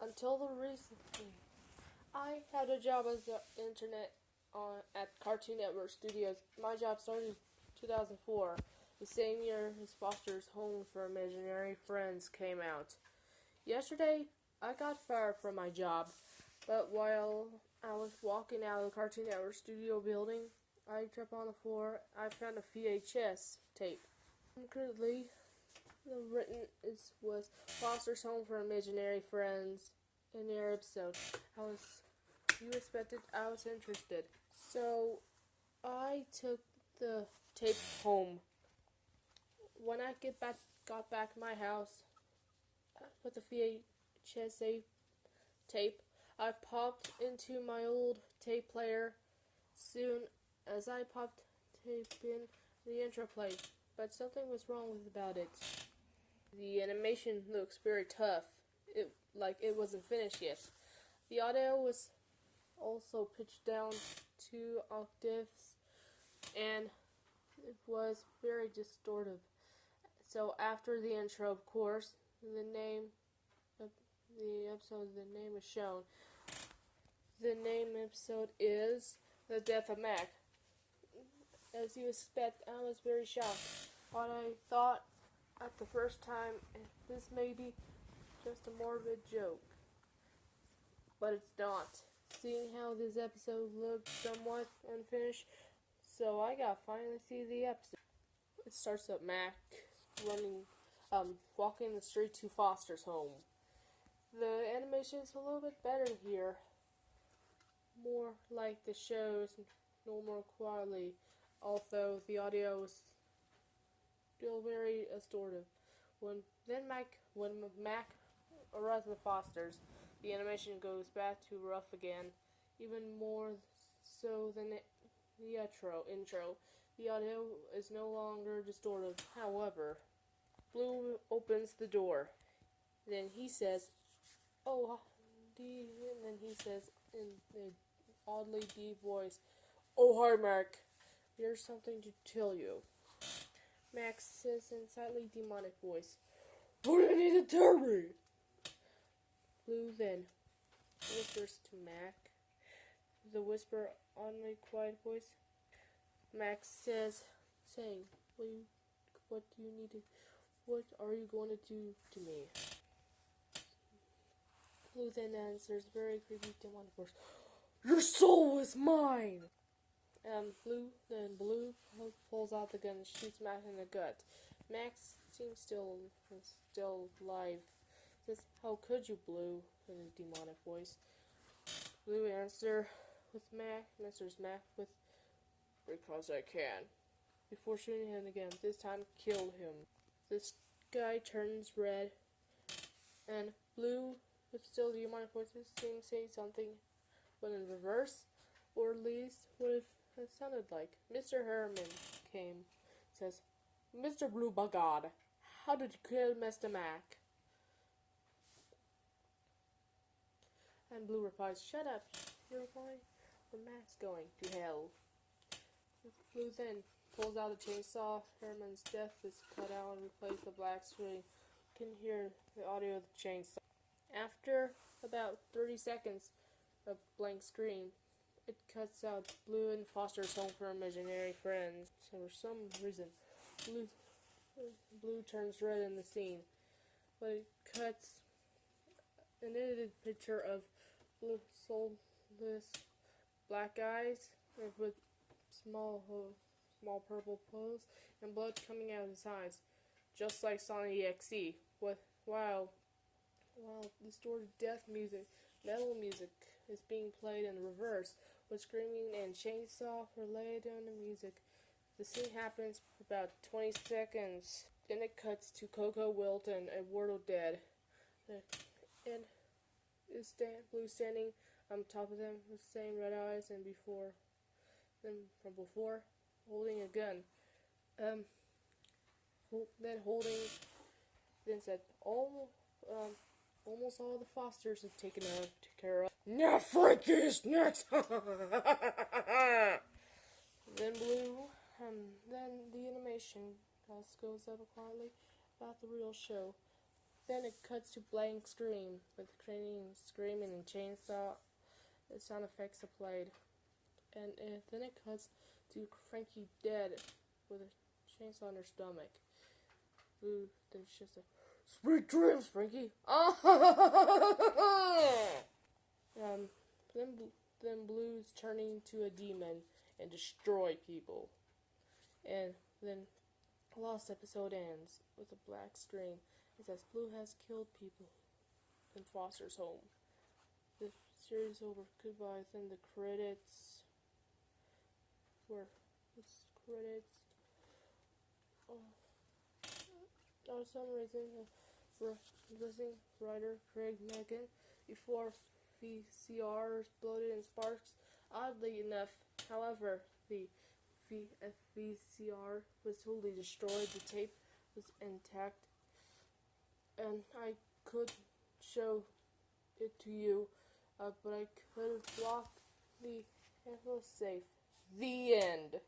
Until recently, I had a job as an internet at Cartoon Network Studios. My job started in 2004, the same year his Foster's Home for Imaginary Friends came out. Yesterday, I got fired from my job, but while I was walking out of the Cartoon Network studio building, I tripped on the floor. I found a VHS tape. Currently, the written was Foster's Home for Imaginary Friends in their episode. You expected, I was interested. So, I took the tape home. When I got back to my house with the VHS tape, I popped into my old tape player. Soon as I popped tape in, the intro played, but something was wrong about it. The animation looks very tough, it wasn't finished yet. The audio was also pitched down 2 octaves, and it was very distorted. So after the intro, of course, the name of the episode, the name is shown. The name episode is The Death of Mac. As you expect, I was very shocked. What I thought at the first time, this may be just a morbid joke, but it's not. Seeing how this episode looked somewhat unfinished, so I got finally see the episode. It starts up Mac walking the street to Foster's home. The animation is a little bit better here, more like the show's normal quality, although the audio is still very distorted. When Mac arrives with Foster's, the animation goes back to rough again, even more so than the intro. The audio is no longer distorted. However, Blue opens the door. Then he says, "Oh, D," and then he says in an oddly deep voice, "Oh, hi, Mac. There's something to tell you." Max says in slightly demonic voice, "What do you need to tell me?" Blue then whispers to Mac. The whisper on a quiet voice. Max saying, what are you going to do to me?" Blue then answers very creepy demonic voice, "Your soul is mine!" Blue pulls out the gun and shoots Mac in the gut. Max seems still alive. Says, "How could you, Blue?" in a demonic voice. Blue answers Mac with, "Because I can," before shooting him again. This time, kill him. The sky turns red, and Blue, with still demonic voices, seems to say something, but in reverse, or at least what it sounded like. Mr. Herman came, says, "Mr. Blue, by God, how did you kill Mr. Mac?" And Blue replies, "Shut up, you're going where Mac's going, to hell." Blue then pulls out a chainsaw. Herman's death is cut out and replaced with black screen. You can hear the audio of the chainsaw. After about 30 seconds of blank screen, it cuts out Blue and Foster's Home for Imaginary Friends. So for some reason, Blue turns red in the scene, but it cuts an edited picture of Blue soulless black eyes with small purple pools and blood coming out of his eyes, just like Sonic EXE. While distorted metal music is being played in reverse, with screaming and chainsaw related on the music. The scene happens for about 20 seconds. Then it cuts to Coco Wilton, a Wardle dead. And Blue standing on top of them with the same red eyes and from before, holding a gun. Then said, almost all the Fosters have taken care of. Now Frankie is next! Then then the animation goes up quietly about the real show. then it cuts to blank screen with crane screaming and chainsaw sound effects applied. And then it cuts to Frankie dead with a chainsaw in her stomach. Blue, then it's just a sweet dreams, Frankie. Then Blue's turning to a demon and destroy people. And then the last episode ends with a black screen. It says Blue has killed people in Foster's home. The series over. Goodbye. Then the credits were for some reason for listening writer Craig Megan before VCR exploded in sparks. Oddly enough, however, the VCR was totally destroyed. The tape was intact, and I could show it to you, but I could block the safe. The end.